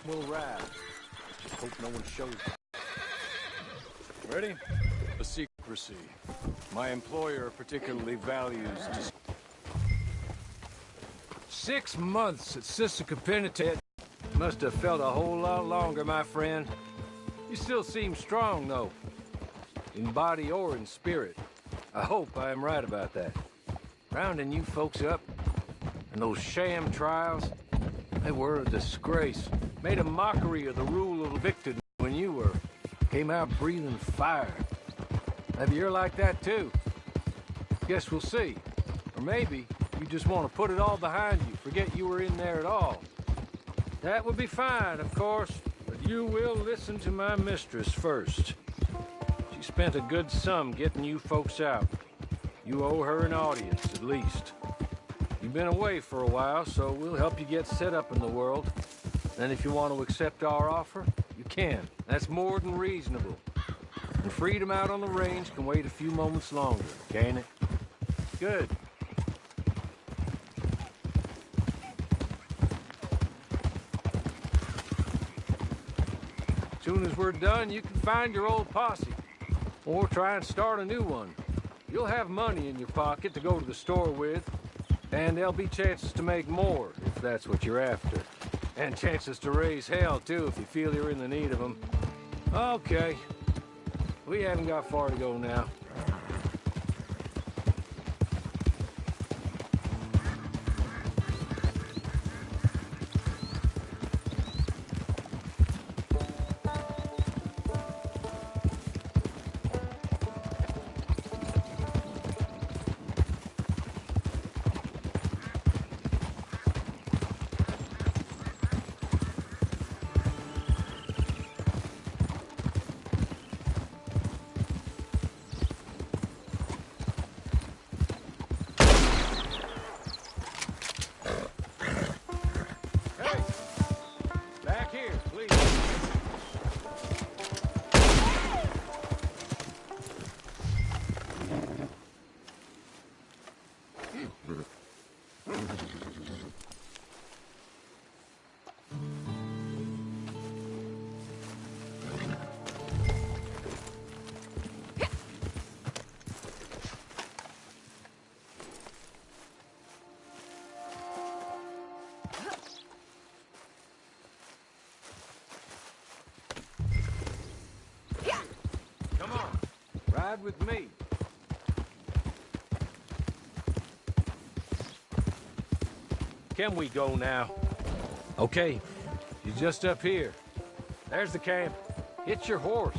We'll ride. Just hope no one shows up. Ready? The secrecy. My employer particularly values... 6 months at Sister Penitentiary. Must have felt a whole lot longer, my friend. You still seem strong, though. In body or in spirit. I hope I am right about that. Rounding you folks up, and those sham trials, they were a disgrace. Made a mockery of the rule of Victor when you were. Came out breathing fire. Maybe you're like that, too. Guess we'll see. Or maybe you just want to put it all behind you, forget you were in there at all. That would be fine, of course, but you will listen to my mistress first. She spent a good sum getting you folks out. You owe her an audience, at least. You've been away for a while, so we'll help you get set up in the world. And if you want to accept our offer, you can. That's more than reasonable. And freedom out on the range can wait a few moments longer, can't it? Good. As soon as we're done, you can find your old posse. Or try and start a new one. You'll have money in your pocket to go to the store with. And there'll be chances to make more, if that's what you're after. And chances to raise hell, too, if you feel you're in the need of them. Okay. We haven't got far to go now. Ride with me. Can we go now? Okay, you're just up here. There's the camp. Hitch your horse.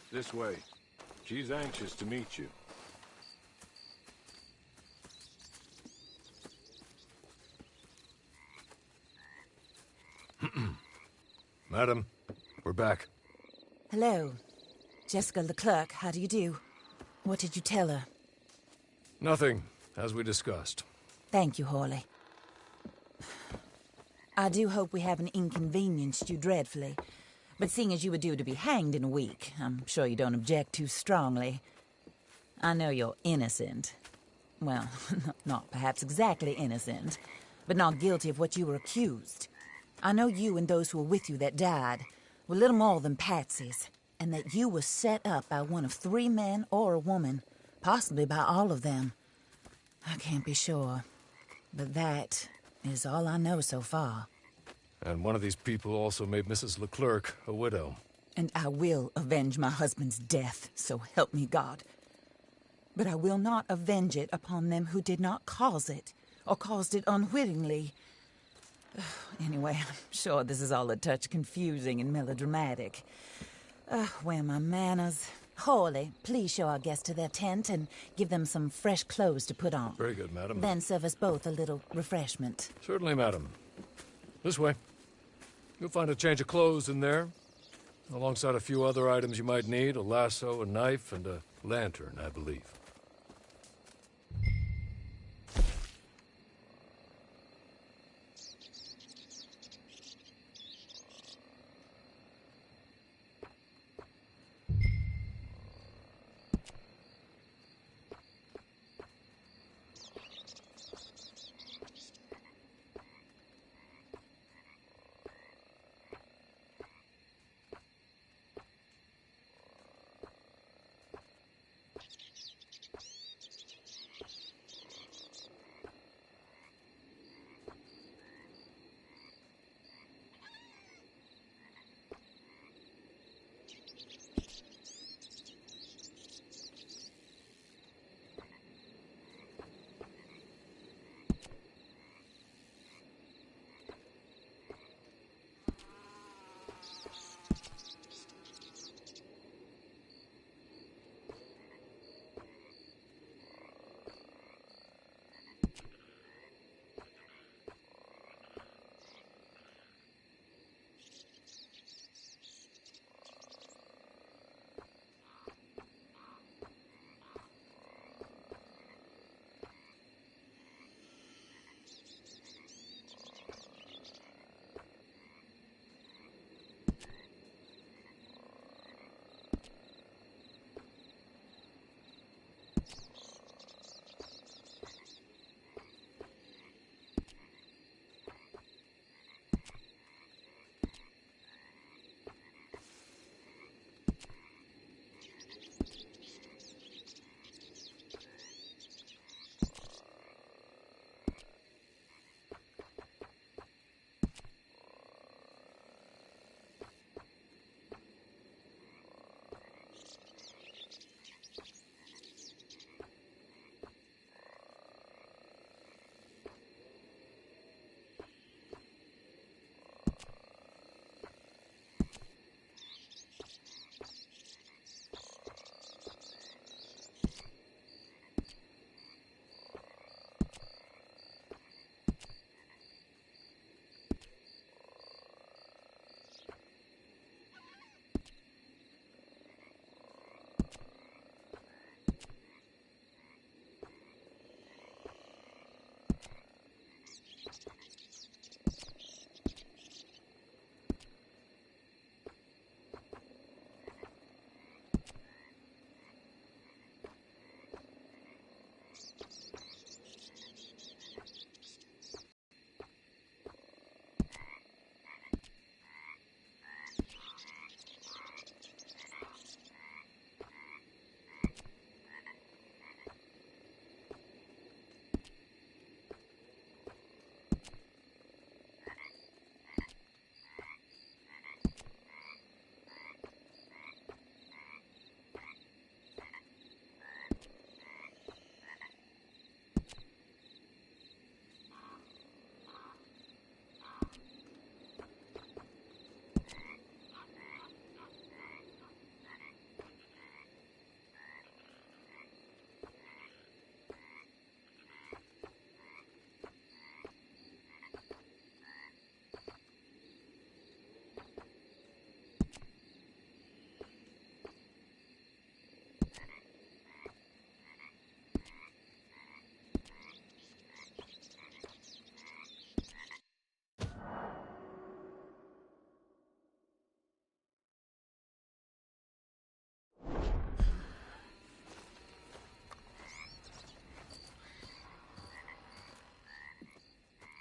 This way. She's anxious to meet you. Madam, we're back. Hello. Jessica Leclerc, how do you do? What did you tell her? Nothing, as we discussed. Thank you, Hawley. I do hope we haven't inconvenienced you dreadfully. But seeing as you were due to be hanged in a week, I'm sure you don't object too strongly. I know you're innocent. Well, not perhaps exactly innocent, but not guilty of what you were accused. I know you and those who were with you that died were little more than patsies, and that you were set up by one of 3 men or a woman, possibly by all of them. I can't be sure, but that is all I know so far. And one of these people also made Mrs. Leclerc a widow. And I will avenge my husband's death, so help me God. But I will not avenge it upon them who did not cause it, or caused it unwittingly. Anyway, I'm sure this is all a touch confusing and melodramatic. Where are my manners? Hawley, please show our guests to their tent and give them some fresh clothes to put on. Very good, madam. Then serve us both a little refreshment. Certainly, madam. This way. You'll find a change of clothes in there, alongside a few other items you might need, a lasso, a knife, and a lantern, I believe.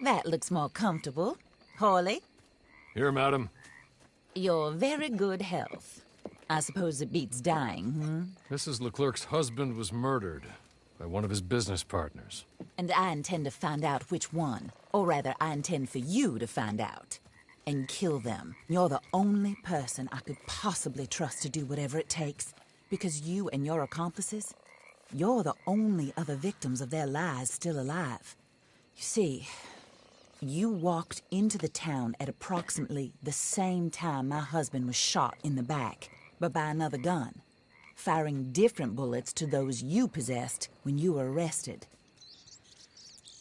That looks more comfortable. Hawley, Here, madam. you're very good health. I suppose it beats dying, Mrs. Leclerc's husband was murdered by one of his business partners. And I intend to find out which one. Or rather, I intend for you to find out. And kill them. You're the only person I could possibly trust to do whatever it takes. Because you and your accomplices, you're the only other victims of their lies still alive. You see, you walked into the town at approximately the same time my husband was shot in the back, but by another gun. firing different bullets to those you possessed when you were arrested.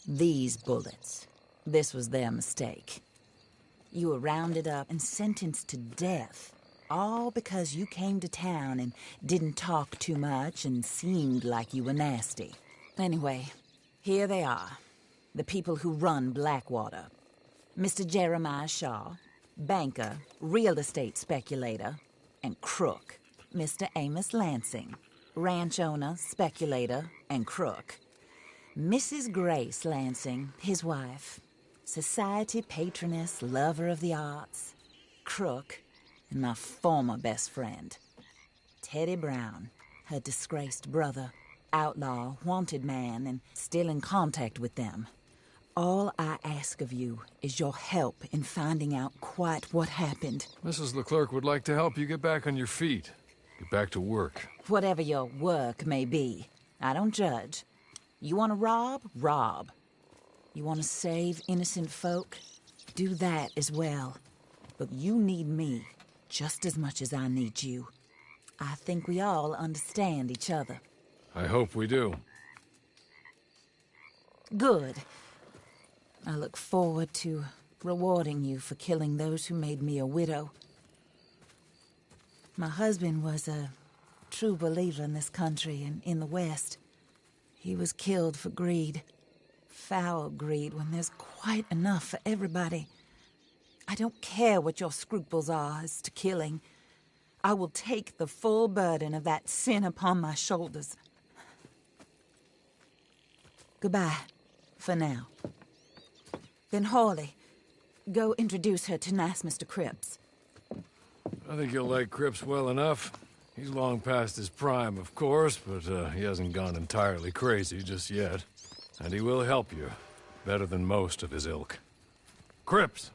These bullets, this was their mistake. You were rounded up and sentenced to death, all because you came to town and didn't talk too much and seemed like you were nasty. Anyway, here they are, the people who run Blackwater. Mr. Jeremiah Shaw, banker, real estate speculator, and crook. Mr. Amos Lansing, ranch owner, speculator, and crook. Mrs. Grace Lansing, his wife, society patroness, lover of the arts, crook, and my former best friend. Teddy Brown, her disgraced brother, outlaw, wanted man, and still in contact with them. All I ask of you is your help in finding out quite what happened. Mrs. Leclerc would like to help you get back on your feet. Get back to work. Whatever your work may be, I don't judge. You want to rob? Rob. You want to save innocent folk? Do that as well. But you need me just as much as I need you. I think we all understand each other. I hope we do. Good. I look forward to rewarding you for killing those who made me a widow. My husband was a true believer in this country and in the West. He was killed for greed. Foul greed when there's quite enough for everybody. I don't care what your scruples are as to killing. I will take the full burden of that sin upon my shoulders. Goodbye, for now. Then Hawley, go introduce her to nice Mr. Cripps. I think you'll like Cripps well enough. He's long past his prime, of course, but he hasn't gone entirely crazy just yet. And he will help you, better than most of his ilk. Cripps!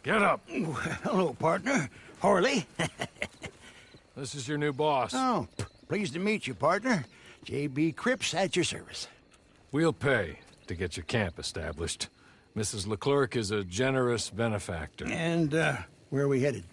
Get up! Hello, partner. Harley. This is your new boss. Oh, pleased to meet you, partner. J.B. Cripps at your service. We'll pay to get your camp established. Mrs. Leclerc is a generous benefactor. And, where are we headed?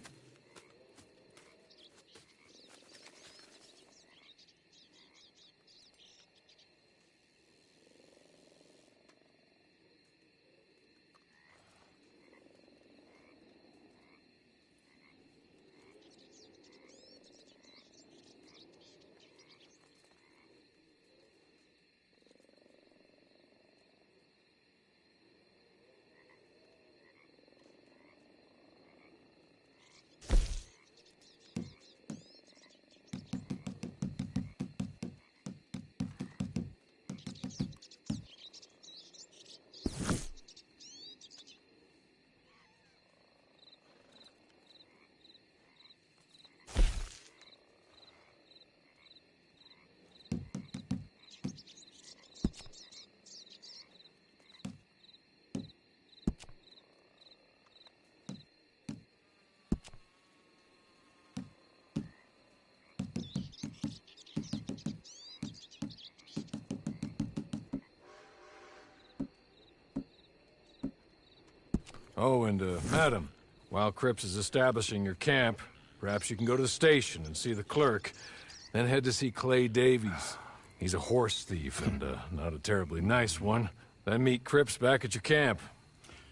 Oh, and, madam, while Cripps is establishing your camp, perhaps you can go to the station and see the clerk, then head to see Clay Davies. He's a horse thief, and, not a terribly nice one. Then meet Cripps back at your camp.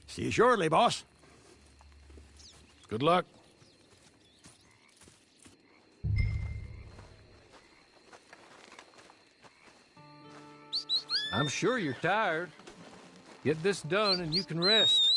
See you shortly, boss. Good luck. I'm sure you're tired. Get this done and you can rest.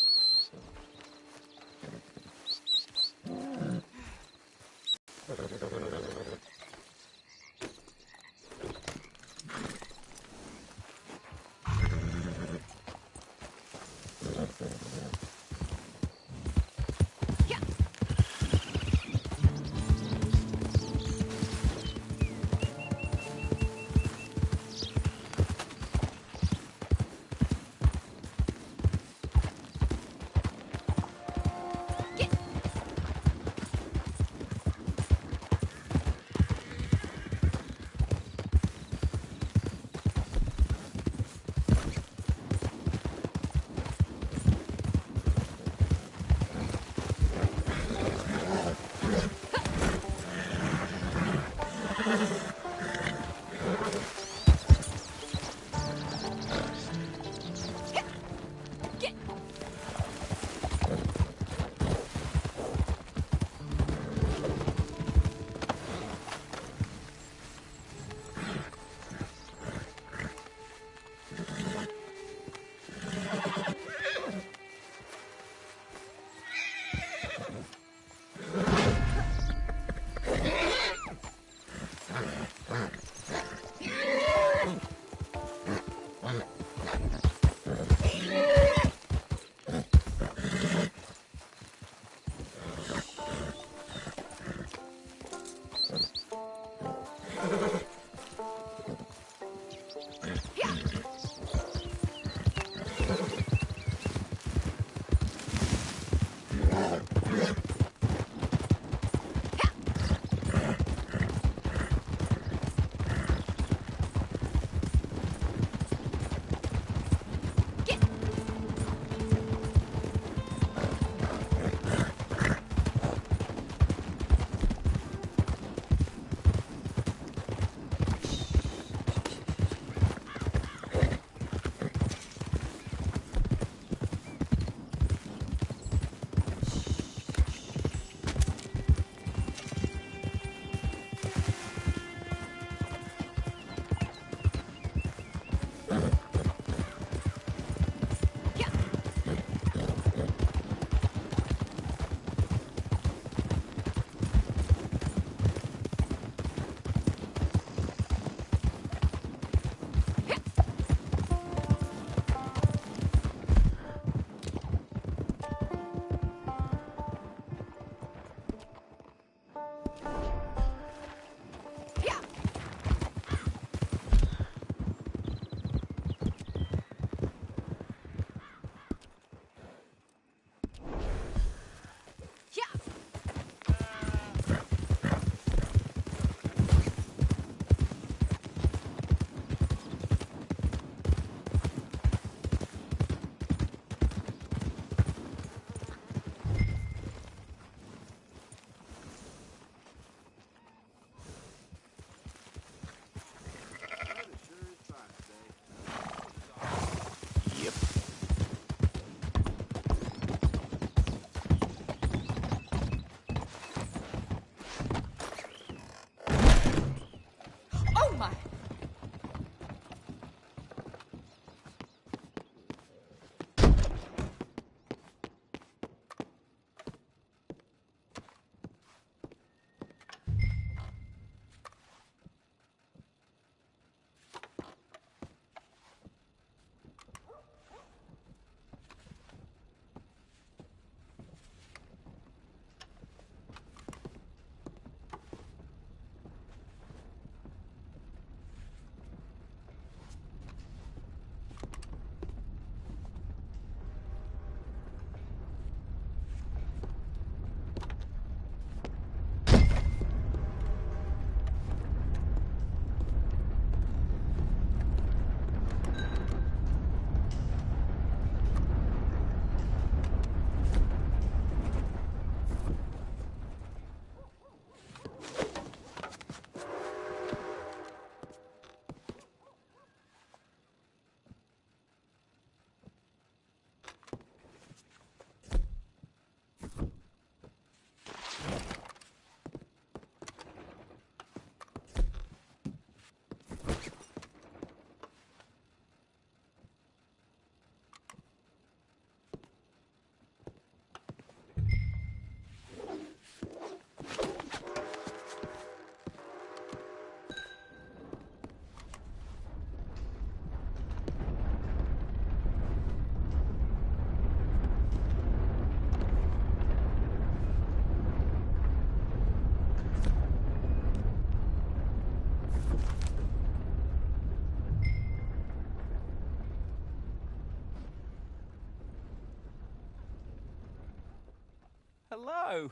hello.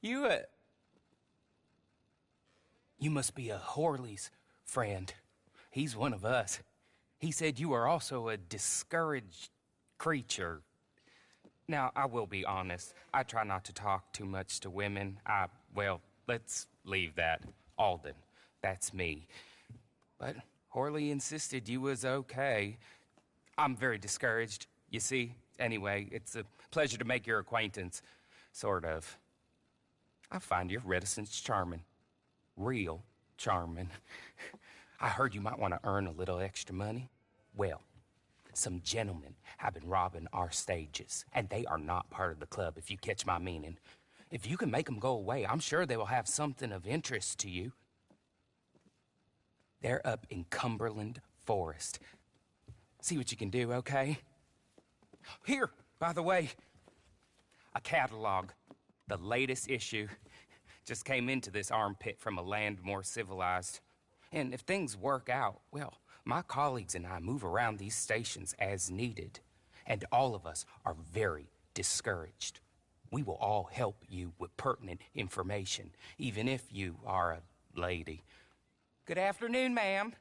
You must be a Horley's friend. He's one of us. He said you are also a discouraged creature. Now, I will be honest. I try not to talk too much to women. Well, let's leave that. Alden, that's me. But Horley insisted you was okay. I'm very discouraged, you see. Anyway, it's a pleasure to make your acquaintance. Sort of. I find your reticence charming. Real charming. I heard you might want to earn a little extra money. Well, some gentlemen have been robbing our stages, and they are not part of the club, if you catch my meaning. If you can make them go away, I'm sure they will have something of interest to you. They're up in Cumberland Forest. See what you can do, okay? Here, by the way, a catalog. The latest issue just came into this armpit from a land more civilized. And if things work out, well, my colleagues and I move around these stations as needed. And all of us are very discouraged. We will all help you with pertinent information, even if you are a lady. Good afternoon, ma'am.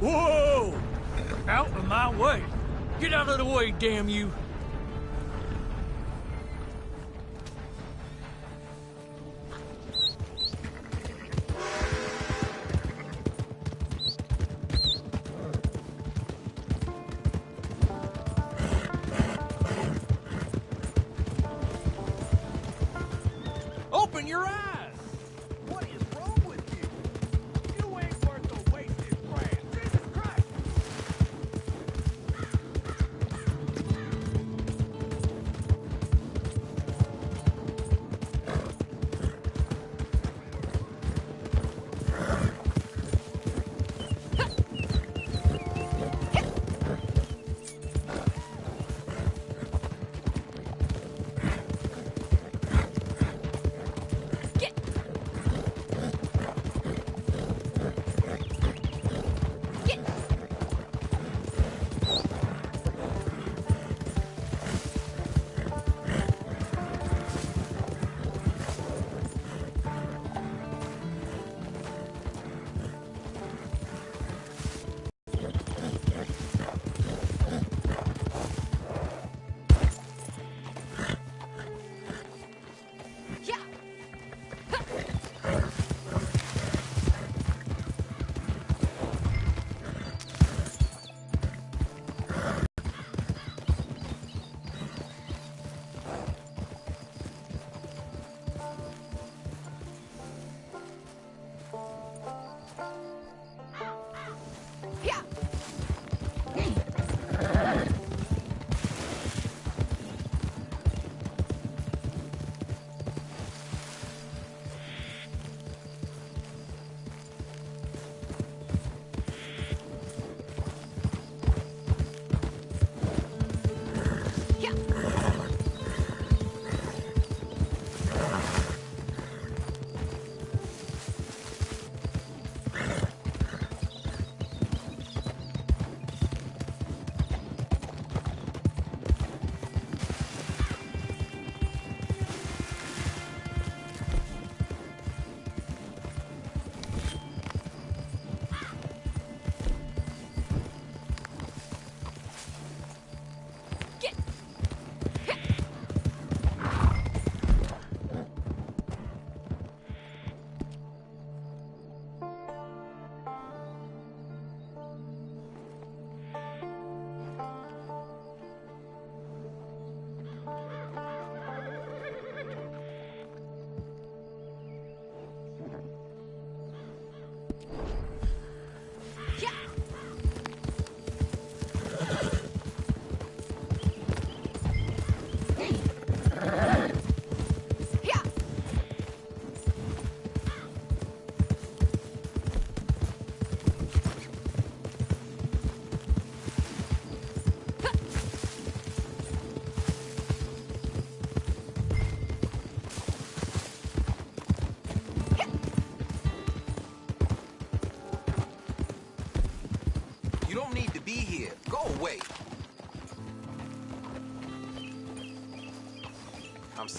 Whoa! Out of my way! Get out of the way, damn you! Open your eyes! What is wrong with you? You ain't worth the wasted breath. Jesus Christ!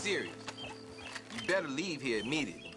serious. You better leave here immediately.